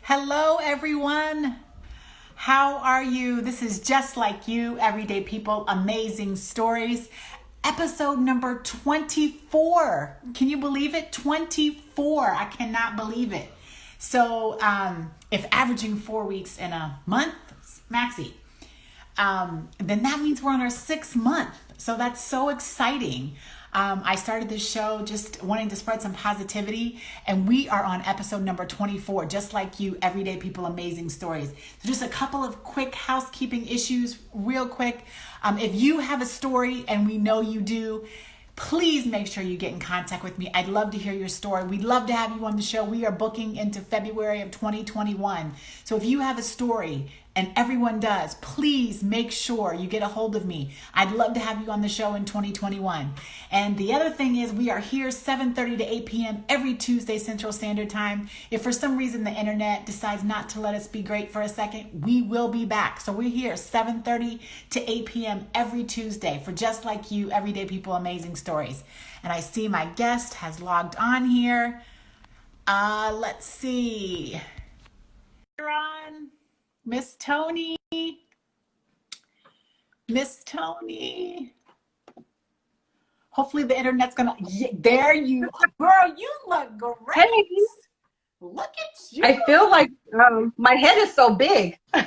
Hello, everyone. How are you? This is Just Like You, Everyday People, Amazing Stories, episode number 24. Can you believe it? 24. I cannot believe it. So, if averaging 4 weeks in a month, maxi, then that means we're on our 6th month. So that's so exciting. I started this show just wanting to spread some positivity, and we are on episode number 24, Just Like You, Everyday People, Amazing Stories. So just a couple of quick housekeeping issues, real quick. If you have a story, and we know you do, please make sure you get in contact with me. I'd love to hear your story. We'd love to have you on the show. We are booking into February of 2021. So if you have a story, and everyone does, please make sure you get a hold of me. I'd love to have you on the show in 2021. And the other thing is we are here 7:30 to 8 p.m. every Tuesday Central Standard Time. If for some reason the internet decides not to let us be great for a second, we will be back. So we're here 7:30 to 8 p.m. every Tuesday for Just Like You, Everyday People, Amazing Stories. And I see my guest has logged on here. Let's see. You're on. Miss Tony. Miss Tony. Hopefully the internet's gonna. Yeah, there you are. Girl, you look great. Hey, Look at you. I feel like my head is so big. We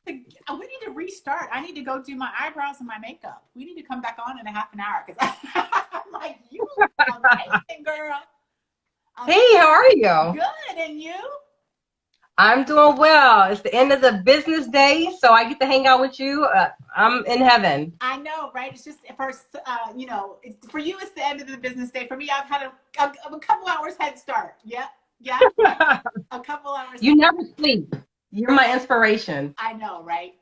need to restart. I need to go do my eyebrows and my makeup. We need to come back on in a half an hour because I'm like, you look amazing, girl. Hey, how are you? Good, and you? I'm doing well. It's the end of the business day, so I get to hang out with you. I'm in heaven. I know, right? It's just for for you, it's the end of the business day. For me, I've had a couple hours head start. Yeah, a couple hours. You never sleep. You're my inspiration. I know, right?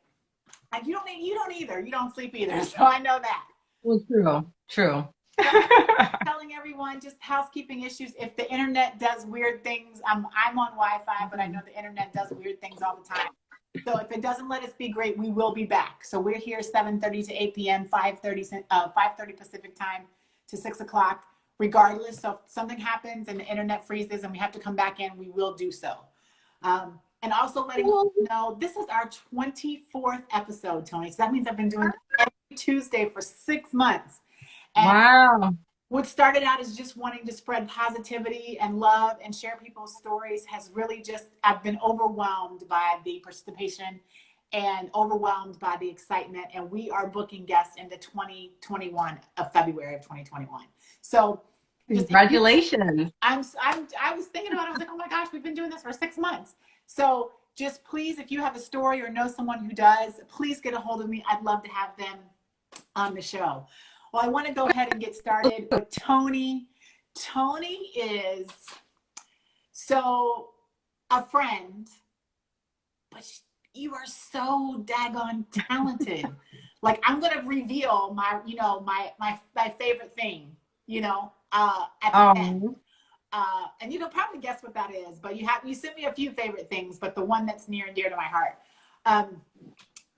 And you don't either. You don't sleep either, so I know that. Well, true. Telling everyone just housekeeping issues. If the internet does weird things, I'm on Wi-Fi, but I know the internet does weird things all the time. So if it doesn't let us be great, we will be back. So we're here 7:30 to 8 p.m., 5:30 Pacific time to 6 o'clock. Regardless, so if something happens and the internet freezes and we have to come back in, we will do so. And also letting you know, this is our 24th episode, Tony. So that means I've been doing this every Tuesday for 6 months. And Wow. what started out as just wanting to spread positivity and love and share people's stories has really I've been overwhelmed by the participation and overwhelmed by the excitement. And we are booking guests into 2021 of February of 2021. So Congratulations. I was thinking about it. I was like, oh my gosh, we've been doing this for 6 months. So just please, if you have a story or know someone who does, please get a hold of me. I'd love to have them on the show. Well, I want to go ahead and get started with Tony. Tony is a friend, but you are so daggone talented. Like, I'm going to reveal my favorite thing, at the end. And you can probably guess what that is, but you sent me a few favorite things, but the one that's near and dear to my heart.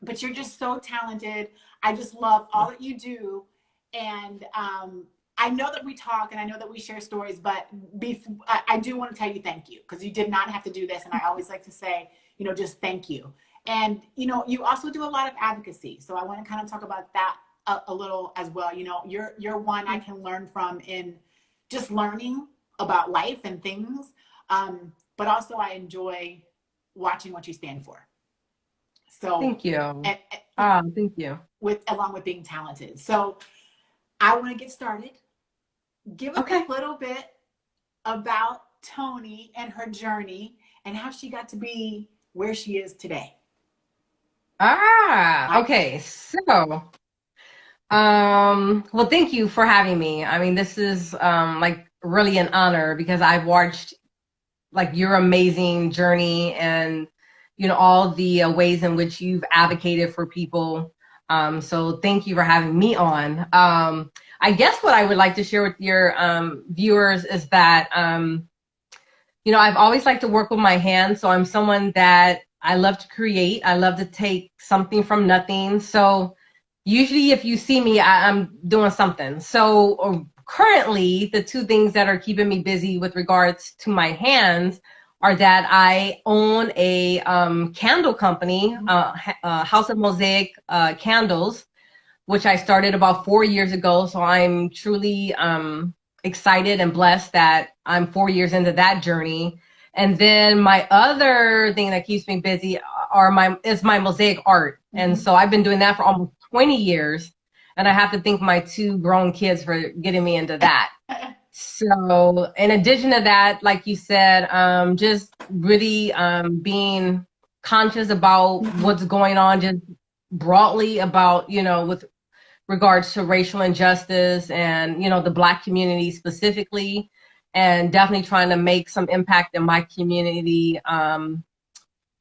But you're just so talented. I just love all that you do. And I know that we talk and I know that we share stories, but I do want to tell you thank you, because you did not have to do this. And I always like to say, just thank you. And, you also do a lot of advocacy. So I want to kind of talk about that a little as well. You're one I can learn from in just learning about life and things. But also I enjoy watching what you stand for. So Thank you. Thank you. Along with being talented. So I want to get started. Give us a little bit about Tony and her journey and how she got to be where she is today. Okay. So, well, thank you for having me. I mean, this is really an honor, because I've watched your amazing journey and all the ways in which you've advocated for people. So thank you for having me on. I guess what I would like to share with your viewers is that I've always liked to work with my hands. So I'm someone that I love to create. I love to take something from nothing. So usually if you see me, I'm doing something. So currently the two things that are keeping me busy with regards to my hands, are that I own a candle company, House of Mosaic Candles, which I started about 4 years ago. So I'm truly excited and blessed that I'm 4 years into that journey. And then my other thing that keeps me busy is my mosaic art. And so I've been doing that for almost 20 years. And I have to thank my two grown kids for getting me into that. So in addition to that, like you said, just really being conscious about what's going on, just broadly about, with regards to racial injustice and, the Black community specifically, and definitely trying to make some impact in my community,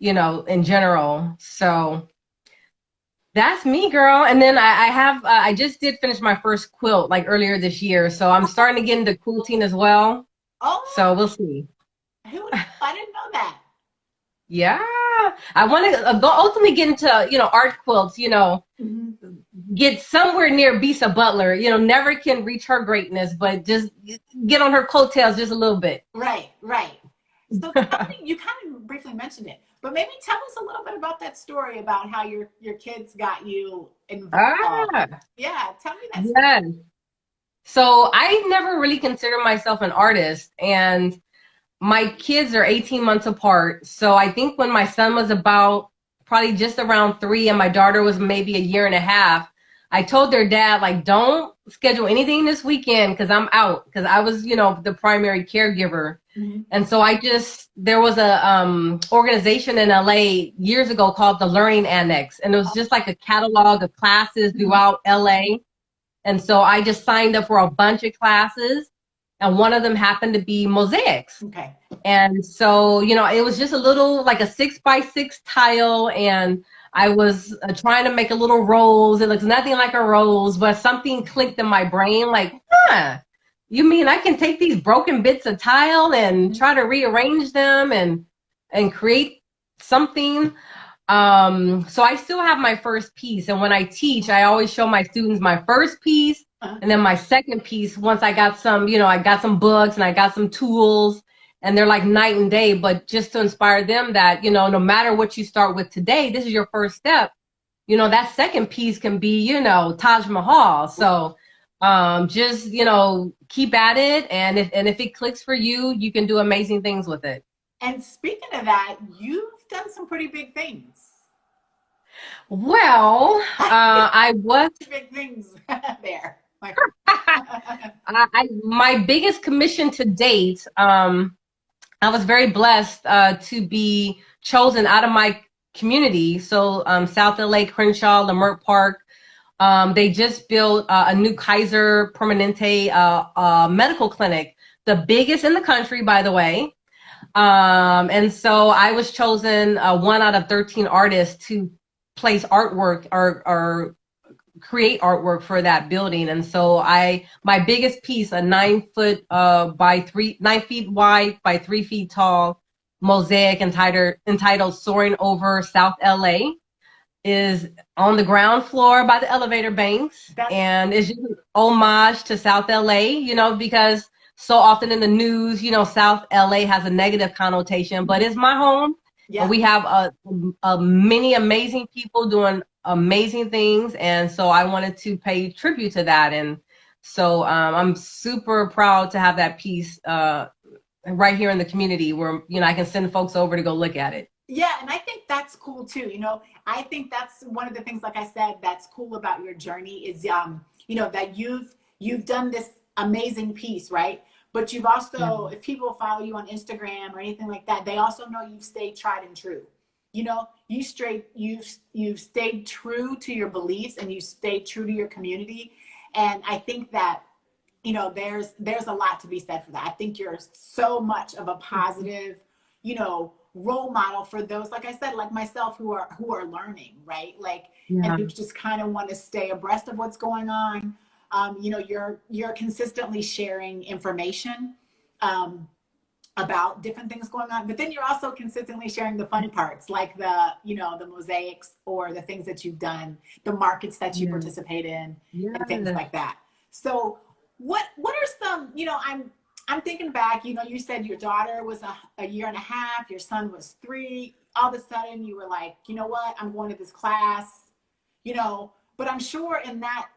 in general. So that's me, girl. And then I just did finish my first quilt like earlier this year. So I'm starting to get into quilting as well. Oh, So we'll see. I didn't know that. Yeah. I want to ultimately get into, art quilts, get somewhere near Bisa Butler, never can reach her greatness, but just get on her coattails just a little bit. Right. So you kind of briefly mentioned it, but maybe tell us a little bit about that story about how your kids got you involved. Yeah, tell me that story. Yes. So I never really considered myself an artist, and my kids are 18 months apart. So I think when my son was about probably just around 3 and my daughter was maybe a year and a half, I told their dad, like, don't schedule anything this weekend because I'm out, because I was, the primary caregiver. And so there was a organization in LA years ago called the Learning Annex. And it was just like a catalog of classes throughout LA. And so I just signed up for a bunch of classes. And one of them happened to be mosaics. Okay. And so, it was just a little, like a 6x6 tile. And I was trying to make a little rose. It looks nothing like a rose, but something clicked in my brain like, you mean I can take these broken bits of tile and try to rearrange them and create something? So I still have my first piece. And when I teach, I always show my students my first piece. And then my second piece, once I got I got some books and I got some tools, and they're like night and day, but just to inspire them that, no matter what you start with today, this is your first step. That second piece can be, Taj Mahal. So just, keep at it. And if it clicks for you, you can do amazing things with it. And speaking of that, you've done some pretty big things. Well, I was big things there. My biggest commission to date, I was very blessed to be chosen out of my community. So South LA, Crenshaw, Leimert Park, they just built a new Kaiser Permanente medical clinic, the biggest in the country, by the way. And so I was chosen 1 out of 13 artists to place artwork or create artwork for that building. And so my biggest piece, a 9 feet wide by 3 feet tall mosaic entitled Soaring Over South LA, is on the ground floor by the elevator banks. And it's just an homage to South LA, because so often in the news, South LA has a negative connotation, but it's my home. Yeah. We have many amazing people doing amazing things. And so I wanted to pay tribute to that. And so I'm super proud to have that piece right here in the community where, I can send folks over to go look at it. Yeah, and I think that's cool too. I think that's one of the things, like I said, that's cool about your journey is, that you've done this amazing piece, right? But you've also, if people follow you on Instagram or anything like that, they also know you've stayed tried and true. You've stayed true to your beliefs and you stayed true to your community. And I think that, there's a lot to be said for that. I think you're so much of a positive, role model for those, like I said, like myself, who are learning, right? And who just kind of want to stay abreast of what's going on. You're consistently sharing information about different things going on, but then you're also consistently sharing the fun parts, like the mosaics or the things that you've done, the markets that you participate in, and things like that. So what are some, I'm thinking back, you know, you said your daughter was a year and a half, your son was 3. All of a sudden you were like, you know what, I'm going to this class, you know, but I'm sure in that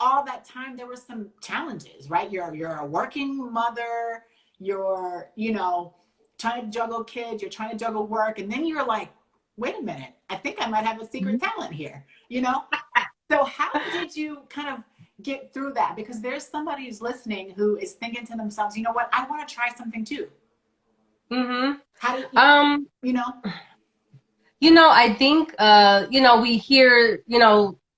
all that time there were some challenges, right? You're a working mother, you're, you know, trying to juggle kids, you're trying to juggle work, and then you're like, wait a minute, I think I might have a secret talent here, you know? So how did you kind of get through that? Because there's somebody who's listening who is thinking to themselves, you know what, I want to try something too. Mm-hmm. How did you know? I think, we hear,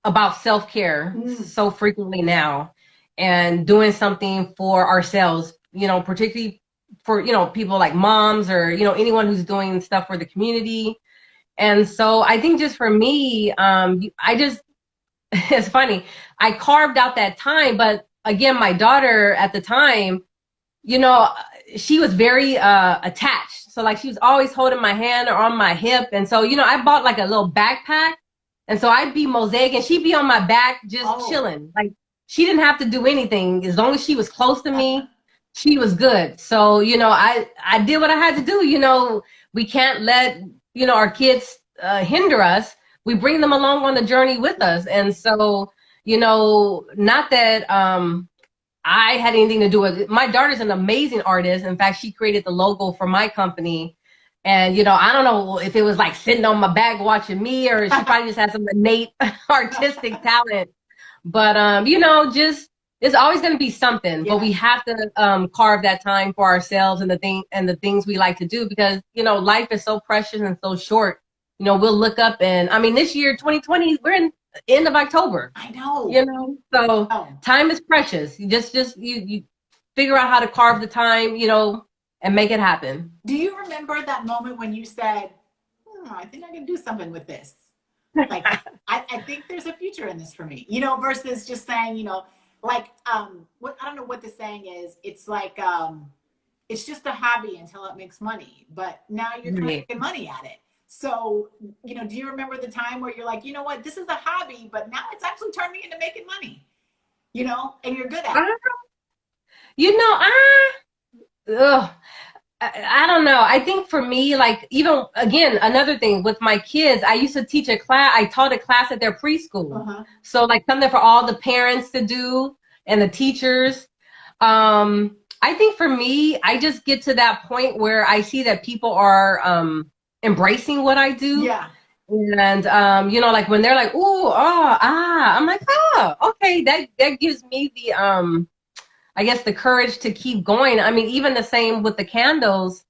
about self-care Mm. so frequently now and doing something for ourselves, particularly for, people like moms or, anyone who's doing stuff for the community. And so I think just for me, it's funny, I carved out that time, but again, my daughter at the time, you know, she was very attached. So like she was always holding my hand or on my hip. And so, I bought like a little backpack. And so I'd be mosaic and she'd be on my back just chilling. Like she didn't have to do anything. As long as she was close to me, she was good. So, I did what I had to do. We can't let, our kids hinder us. We bring them along on the journey with us. And so, not that I had anything to do with it. My daughter's an amazing artist. In fact, she created the logo for my company. And, I don't know if it was like sitting on my back watching me or she probably just had some innate artistic talent. But, just it's always going to be something. But we have to carve that time for ourselves and the things we like to do because, life is so precious and so short. We'll look up and I mean, this year, 2020, we're in end of October. I know. So time is precious. You just you figure out how to carve the time, and make it happen. Do you remember that moment when you said, I think I can do something with this? Like, I think there's a future in this for me, versus just saying, like, what, I don't know what the saying is. It's like, it's just a hobby until it makes money, but now you're kind of making money at it. So, do you remember the time where you're like, you know what, this is a hobby, but now it's actually turning into making money, and you're good at it? I don't know. I think for me, like even again, another thing with my kids, I used to teach a class. I taught a class at their preschool. So like something for all the parents to do and the teachers. I think for me, I just get to that point where I see that people are embracing what I do. Yeah. And like when they're like, ooh, oh, I'm like, oh, okay, that gives me the I guess the courage to keep going. I mean, even the same with the candles.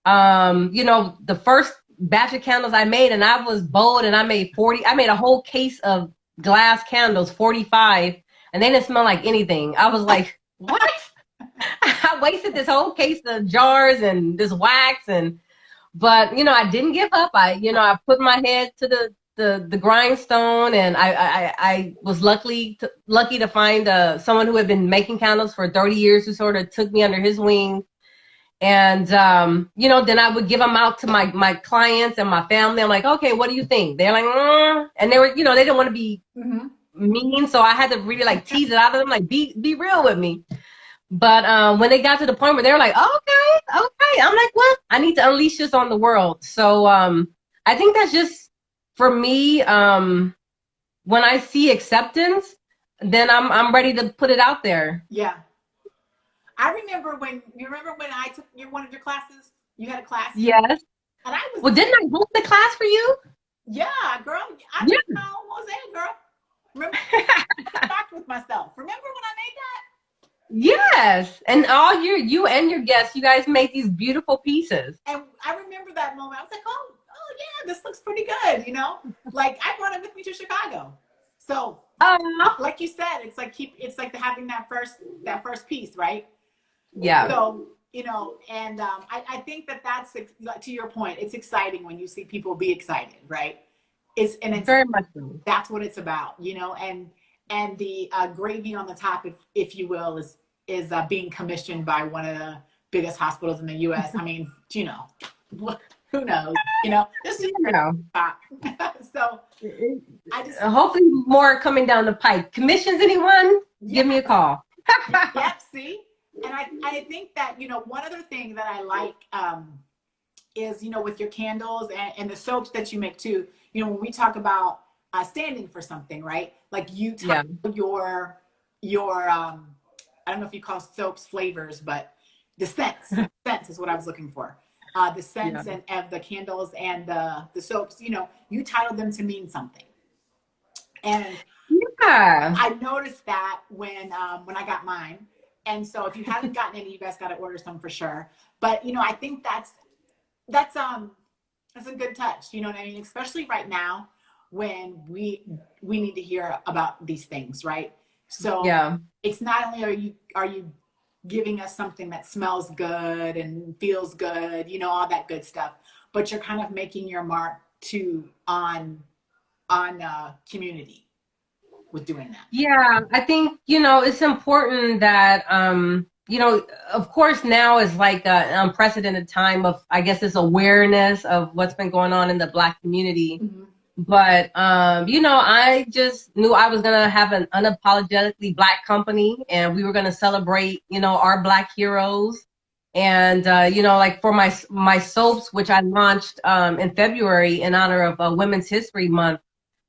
The first batch of candles I made, and I was bold, and I made 40. I made a whole case of glass candles, 45, and they didn't smell like anything. I was like, what? I wasted this whole case of jars and this wax, but I didn't give up. I put my head to the grindstone, and I was lucky to find someone who had been making candles for 30 years who sort of took me under his wing. And then I would give them out to my clients and my family. I'm like, okay, what do you think? They're like, and they were, they didn't want to be mean, so I had to really like tease it out of them, like be real with me. But when they got to the point where they were like, okay, I'm like, well, I need to unleash this on the world. So I think that's just for me. When I see acceptance, then I'm ready to put it out there. Yeah. I remember when I took one of your classes. You had a class. Yes. And I was. Well, didn't I book the class for you? Yeah, girl. I took my own mosaic, girl. Remember? I talked with myself. Remember when I made that? Yes, and all you and your guests, you guys make these beautiful pieces. And I remember that moment. I was like, oh yeah, this looks pretty good, Like I brought it with me to Chicago. So, like you said, it's like having that first piece, right? Yeah. So and I think that's to your point. It's exciting when you see people be excited, right? It's very much so. That's what it's about, and the gravy on the top, if you will, is being commissioned by one of the biggest hospitals in the U.S. I mean, who knows? This is so. I just hopefully more coming down the pike. Commissions, anyone? Give me a call. Yep. See, And I think that, one other thing that I like is, with your candles and the soaps that you make too, when we talk about standing for something, right? Like you Yeah. title your I don't know if you call soaps flavors, but the scents is what I was looking for. The Yeah. scents and of the candles and the soaps, you titled them to mean something. And Yeah. I noticed that when I got mine. And so if you haven't gotten any, you guys got to order some for sure. But I think that's a good touch. You know what I mean? Especially right now when we need to hear about these things, right? So Yeah. it's not only are you giving us something that smells good and feels good, all that good stuff, but you're kind of making your mark too on community with doing that. Yeah, I think, it's important that, of course now is like an unprecedented time of, I guess, this awareness of what's been going on in the Black community. Mm-hmm. But, I just knew I was going to have an unapologetically Black company, and we were going to celebrate, our Black heroes. And, like for my soaps, which I launched in February in honor of Women's History Month.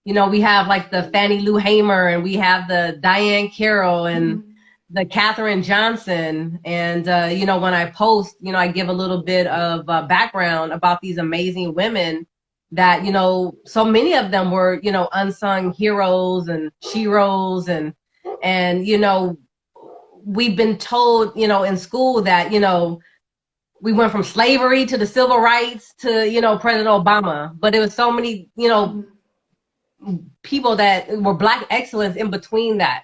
We have like the Fannie Lou Hamer, and we have the Diane Carroll, and Mm-hmm. the Katherine Johnson. And, when I post, I give a little bit of background about these amazing women that, so many of them were, unsung heroes and sheroes. And, we've been told, in school that, we went from slavery to the civil rights to, President Obama. But it was so many, Mm-hmm. people that were Black excellence in between that.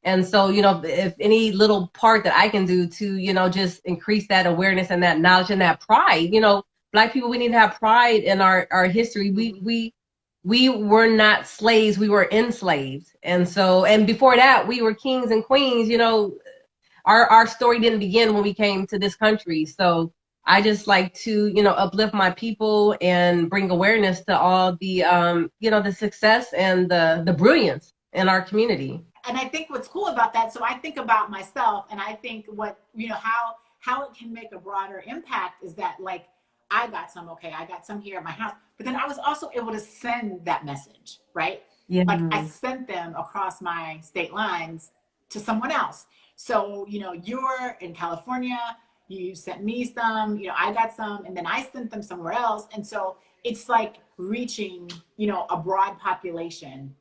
And so, if any little part that I can do to, just increase that awareness and that knowledge and that pride, Black people, we need to have pride in our history. We were not slaves, we were enslaved. And so, and before that, we were kings and queens. Our story didn't begin when we came to this country. So I just like to, uplift my people and bring awareness to all the, the success and the brilliance in our community. And I think what's cool about that, so I think about myself and I think what, how it can make a broader impact is that, like, I got some here at my house, but then I was also able to send that message, right? Yeah. Like I sent them across my state lines to someone else. So, you're in California, you sent me some, I got some, and then I sent them somewhere else. And so it's like reaching, a broad population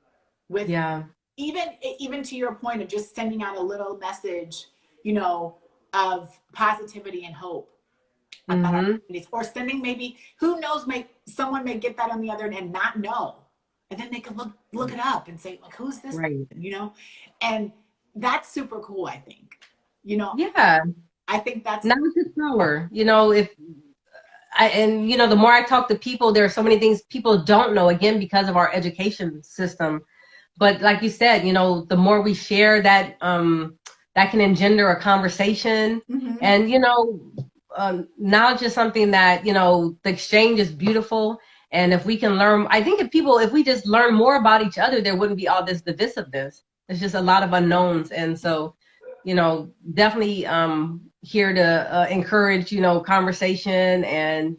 with, Yeah. even to your point of just sending out a little message, of positivity and hope about our communities, or sending, maybe, who knows, someone may get that on the other end and not know, and then they can look it up and say, like, who's this Right. person, and that's super cool. I think, Yeah. I think that's Knowledge is power. If the more I talk to people, there are so many things people don't know, again, because of our education system. But like you said, the more we share that, that can engender a conversation. mm-hmm. And, knowledge is something that, the exchange is beautiful. And if we can learn, I think if we just learn more about each other, there wouldn't be all this divisiveness. There's just a lot of unknowns. And so, definitely here to encourage, conversation and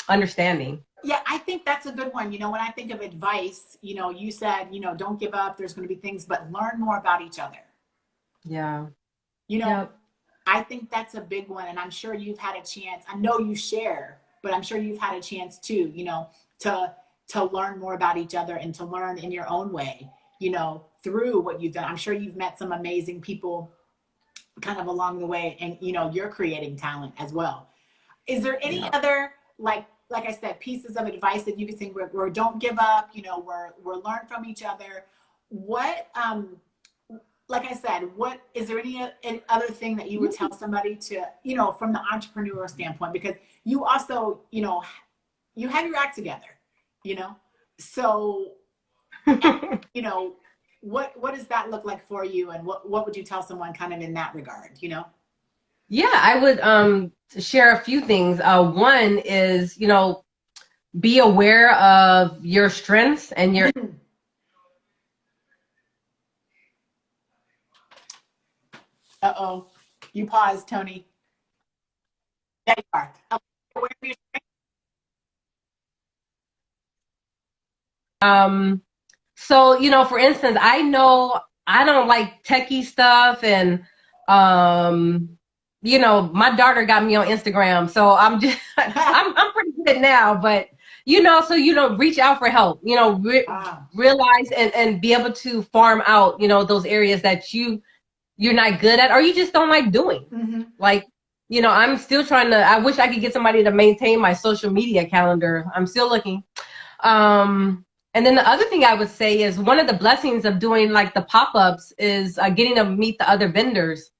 understanding. Yeah, I think that's a good one. When I think of advice, you said, don't give up. There's going to be things, but learn more about each other. Yeah. Yep. I think that's a big one. And I'm sure you've had a chance. I know you share, but I'm sure you've had a chance too, to learn more about each other and to learn in your own way, through what you've done. I'm sure you've met some amazing people kind of along the way, and, you're creating talent as well. Is there any other, like I said, pieces of advice that you could think where don't give up, we're learn from each other? What, like I said, what is there any other thing that you would tell somebody to, from the entrepreneur standpoint? Because you also, you have your act together, so, what does that look like for you, and what would you tell someone kind of in that regard? Yeah, I would share a few things. One is, be aware of your strengths and your You pause, Tony. There you are. Okay. Wherever you're Um, so, for instance, I know I don't like techie stuff and, um, my daughter got me on Instagram, so I'm just, I'm pretty good now, but, so, reach out for help, ah. realize and be able to farm out, those areas that you're not good at, or you just don't like doing. Mm-hmm. Like, I'm still trying to, I wish I could get somebody to maintain my social media calendar. I'm still looking. And then the other thing I would say is one of the blessings of doing like the pop-ups is getting to meet the other vendors.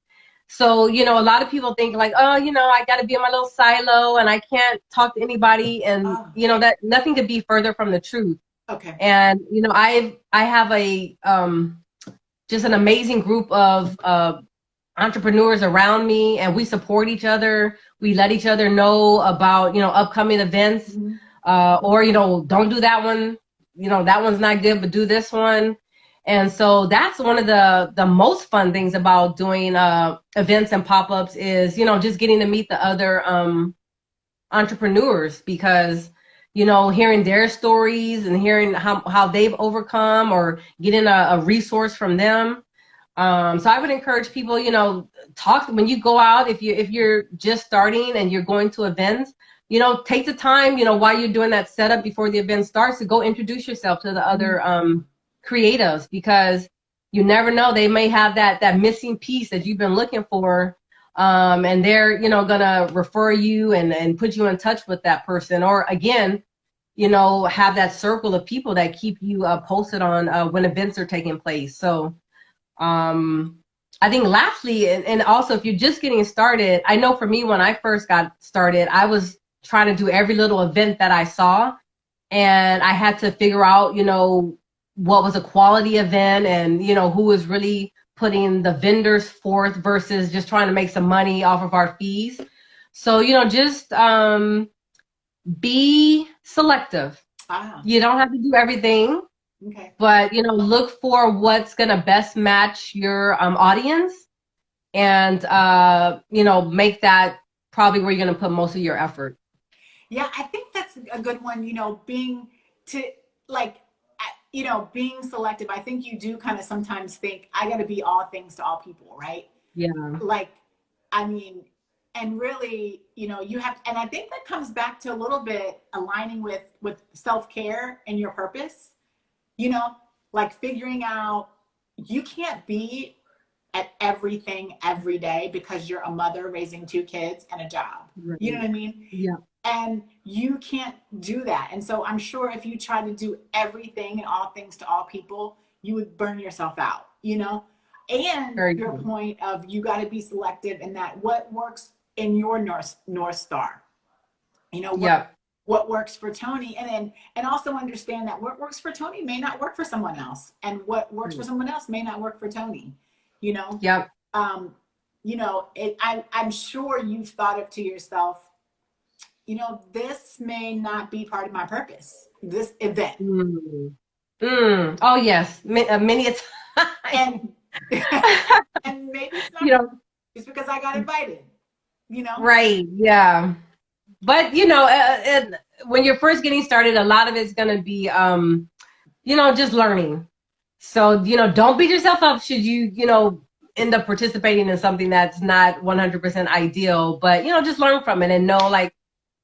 So, a lot of people think like, oh, I got to be in my little silo and I can't talk to anybody. And, Oh, that nothing could be further from the truth. okay. And, I have just an amazing group of entrepreneurs around me, and we support each other. We let each other know about, upcoming events, Mm-hmm. or, don't do that one. That one's not good, but do this one. And so that's one of the most fun things about doing events and pop-ups is, just getting to meet the other entrepreneurs, because, hearing their stories and hearing how they've overcome or getting a resource from them. So I would encourage people, talk when you go out, if you're just starting and you're going to events, take the time, while you're doing that setup before the event starts, to go introduce yourself to the other creatives, because you never know, they may have that missing piece that you've been looking for. And they're, gonna refer you and put you in touch with that person, or again, have that circle of people that keep you posted on when events are taking place. So I think lastly, and also if you're just getting started, I know for me, when I first got started, I was trying to do every little event that I saw, and I had to figure out, what was a quality event, and, who was really putting the vendors forth versus just trying to make some money off of our fees. So, just be selective. Ah, You don't have to do everything, okay. but look for what's going to best match your audience, and make that probably where you're going to put most of your effort. Yeah, I think that's a good one, being to like, being selective. I think you do kind of sometimes think, I got to be all things to all people, right? Yeah. Like, I mean, and really, you have, and I think that comes back to a little bit aligning with self-care and your purpose, you know, like figuring out you can't be at everything every day because you're a mother raising two kids and a job. You know Right. what I mean? Yeah. And you can't do that. And so I'm sure if you try to do everything and all things to all people, you would burn yourself out, And Very your true. point of you got to be selective in that what works in your North Star, you know, what, Yeah. what works for Tony, and also understand that what works for Tony may not work for someone else, and what works for someone else may not work for Tony, you know. Yep. Um, I'm sure you've thought of to yourself, this may not be part of my purpose, this event. Mm. Oh yes, many a time. And and maybe it's not you know, just because I got invited, right? Yeah, but when you're first getting started, a lot of it's gonna be, just learning. So don't beat yourself up should you, end up participating in something that's not 100% ideal. But just learn from it and know, like,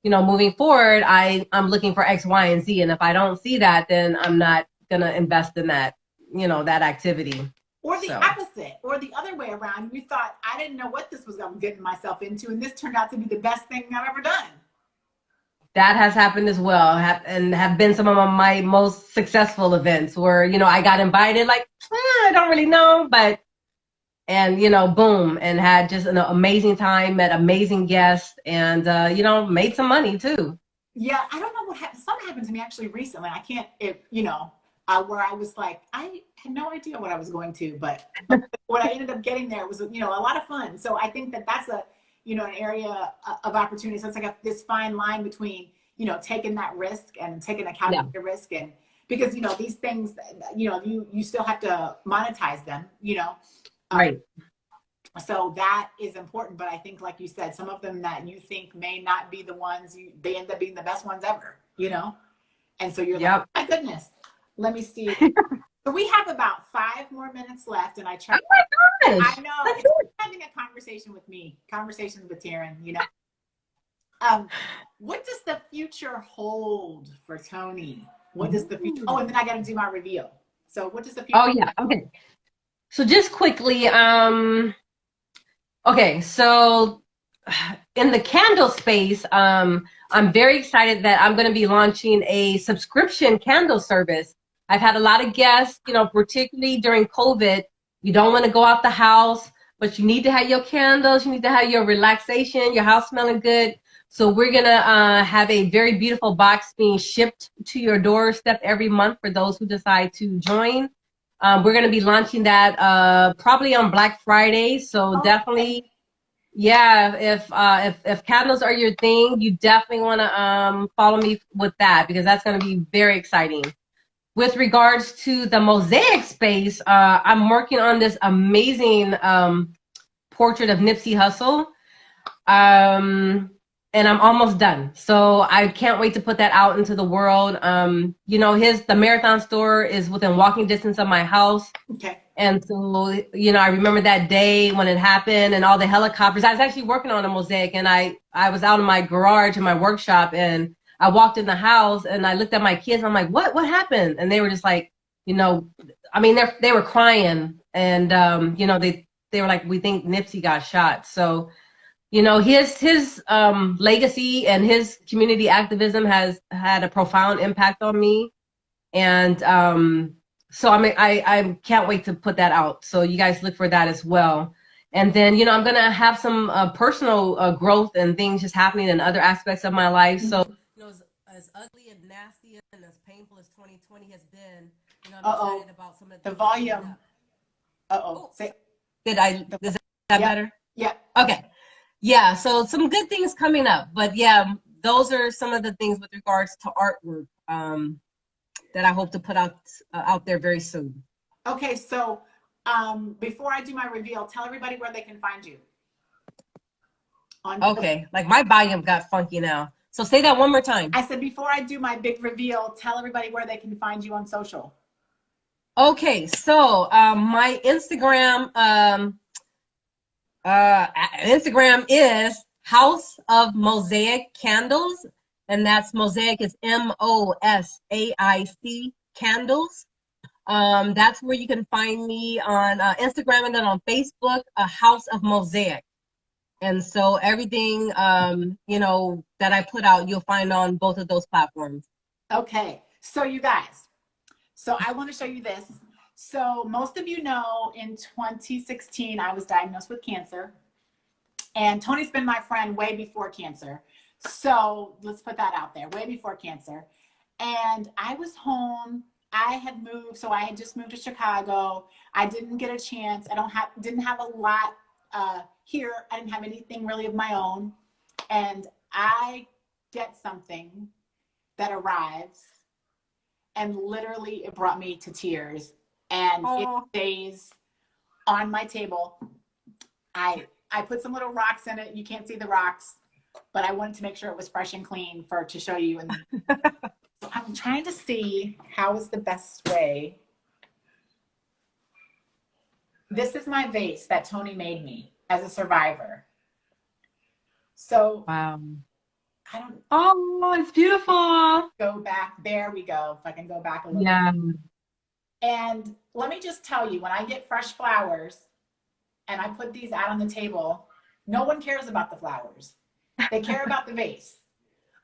moving forward, I'm looking for X, Y, and Z, and if I don't see that, then I'm not gonna invest in that, that activity. or the So opposite, or the other way around. You thought, I didn't know what this was I'm getting myself into, and this turned out to be the best thing I've ever done. that has happened as well, and have been some of my most successful events where I got invited, like, I don't really know, but and boom, and had just an amazing time, met amazing guests, and made some money too. Yeah, I don't know what happened. Something happened to me actually recently. I can't, where I was like, I had no idea what I was going to, but what I ended up getting there was, a lot of fun. So I think that that's an area of opportunity. So it's like this fine line between, taking that risk and taking account of the risk, and because these things, you still have to monetize them, Right. So that is important. But I think, like you said, some of them that you think may not be the ones they end up being the best ones ever, you know? And so you're like, Yep. my goodness, let me see. So we have about 5 more minutes left, and I try. Oh my gosh. I know That's it's it. having a conversation with me, conversations with Taryn. You know, what does the future hold for Tony? What does the future? Oh, and then I got to do my reveal. So, what does the future? Oh yeah. Okay. So just quickly, okay, so in the candle space, I'm very excited that I'm going to be launching a subscription candle service. I've had a lot of guests, you know, particularly during COVID. You don't want to go out the house, but you need to have your candles. You need to have your relaxation, your house smelling good. So we're going to have a very beautiful box being shipped to your doorstep every month for those who decide to join. We're going to be launching that probably on Black Friday. So definitely, yeah, if candles are your thing, you definitely want to follow me with that because that's going to be very exciting. With regards to the mosaic space, I'm working on this amazing portrait of Nipsey Hussle. And I'm almost done. So I can't wait to put that out into the world. You know, the Marathon store is within walking distance of my house. Okay. And so, you know, I remember that day when it happened and all the helicopters. I was actually working on a mosaic and I was out in my garage in my workshop and I walked in the house and I looked at my kids and I'm like, what happened? And they were just like, you know, I mean, they were crying and, you know, they were like, we think Nipsey got shot. So, you know, his legacy and his community activism has had a profound impact on me. And so I can't wait to put that out. So you guys look for that as well. And then, you know, I'm going to have some personal growth and things just happening in other aspects of my life. So, you know, as ugly and nasty and as painful as 2020 has been, you know, I'm excited about some of the volume. Is that better? Yeah. Okay. Yeah, so some good things coming up, but yeah, those are some of the things with regards to artwork that I hope to put out there very soon. Okay, so before I do my reveal, tell everybody where they can find you. Okay, like my volume got funky now. So say that one more time. I said before I do my big reveal, tell everybody where they can find you on social. Okay, so my Instagram is House of Mosaic Candles, and that's Mosaic is MOSAIC Candles. That's where you can find me on Instagram and then on Facebook, a House of Mosaic. And so everything you know that I put out, you'll find on both of those platforms. Okay, so you guys, so I want to show you this. So most of you know, in 2016, I was diagnosed with cancer. And Tony's been my friend way before cancer. So let's put that out there, way before cancer. And I was home. I had moved, so I had just moved to Chicago. I didn't get a chance. Didn't have a lot here. I didn't have anything really of my own. And I get something that arrives, and literally it brought me to tears. And it stays on my table. I put some little rocks in it. You can't see the rocks, but I wanted to make sure it was fresh and clean to show you. And so I'm trying to see how is the best way. This is my vase that Tony made me as a survivor. So wow. Oh, it's beautiful. Go back. There we go. If I can go back a little bit. And let me just tell you, when I get fresh flowers and I put these out on the table, no one cares about the flowers. They care about the vase.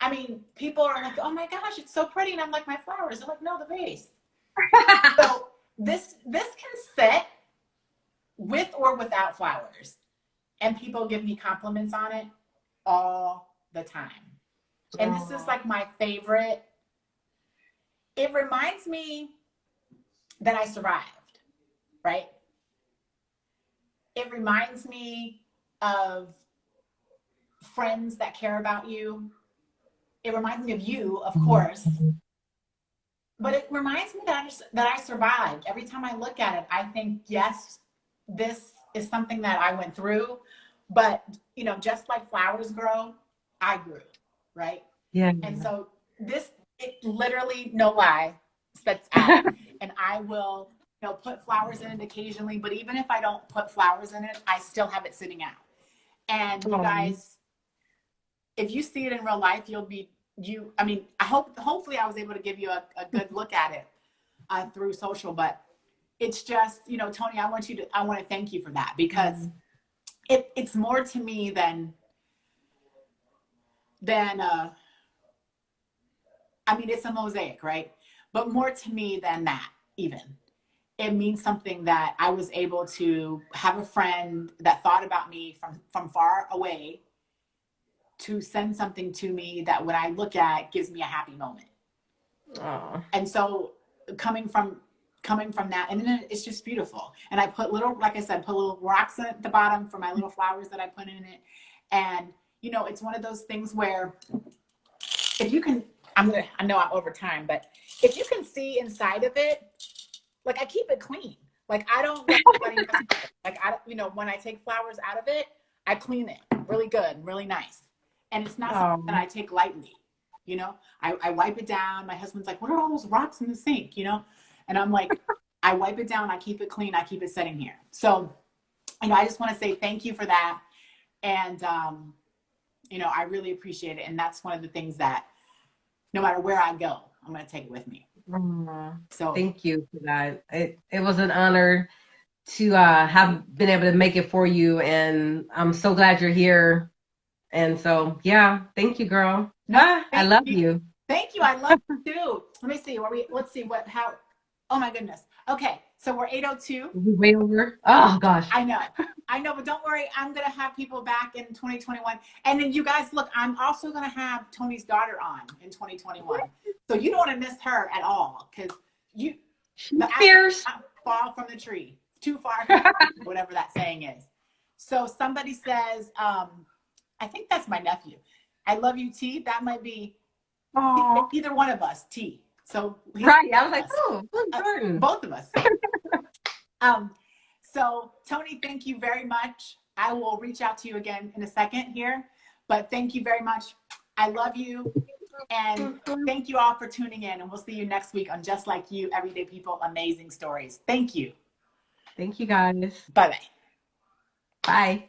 I mean, people are like, oh my gosh, it's so pretty. And I'm like, my flowers. They're like, no, the vase. So this can sit with or without flowers. And people give me compliments on it all the time. And this is like my favorite. It reminds me that I survived, right? It reminds me of friends that care about you. It reminds me of you, of course. But it reminds me that I survived. Every time I look at it, I think, yes, this is something that I went through, but just like flowers grow, I grew, right? Yeah. And so this, it literally, no lie, sets out. And I will, put flowers in it occasionally, but even if I don't put flowers in it, I still have it sitting out. And you Um, guys, if you see it in real life, I mean, hopefully I was able to give you a good look at it through social, but it's just, Tony, I want to thank you for that, because it's more to me than I mean, it's a mosaic, right? But more to me than that, even. It means something that I was able to have a friend that thought about me from far away to send something to me that when I look at gives me a happy moment. oh, And so coming from that, and then it's just beautiful. And I put little, like I said, put little rocks at the bottom for my little flowers that I put in it. And it's one of those things where if you can, I know I'm over time, but if you can see inside of it, like I keep it clean. Like I don't let anybody mess with it. Like when I take flowers out of it, I clean it really good, really nice. And it's not something that oh, I take lightly. I wipe it down. My husband's like, "What are all those rocks in the sink?" And I'm like, I wipe it down. I keep it clean. I keep it sitting here. So, I just want to say thank you for that. And, I really appreciate it. And that's one of the things that no matter where I go, I'm going to take it with me. oh. So Thank you for that. It was an honor to have been able to make it for you, and I'm so glad you're here. And so, yeah, thank you, girl. no, Ah, I thank love you. you. Thank you. I love you too. Let me see. Let's see how, oh my goodness. Okay. So we're 8:02. We way over. Oh gosh. I know. I know, but don't worry. I'm going to have people back in 2021. And then you guys, look, I'm also going to have Tony's daughter on in 2021. So you don't want to miss her at all, because She's the apple fierce. cannot fall from the tree. Too far from the tree, whatever that saying is. So somebody says, I think that's my nephew. I love you, T. That might be Oh, either one of us, T. So right. I was like, us, oh, who's Jordan? both of us. Um, so Tony, thank you very much. I will reach out to you again in a second here, but thank you very much. I love you. And thank you all for tuning in, and we'll see you next week on Just Like You, Everyday People, Amazing Stories. Thank you. Thank you, guys. Bye-bye. Bye.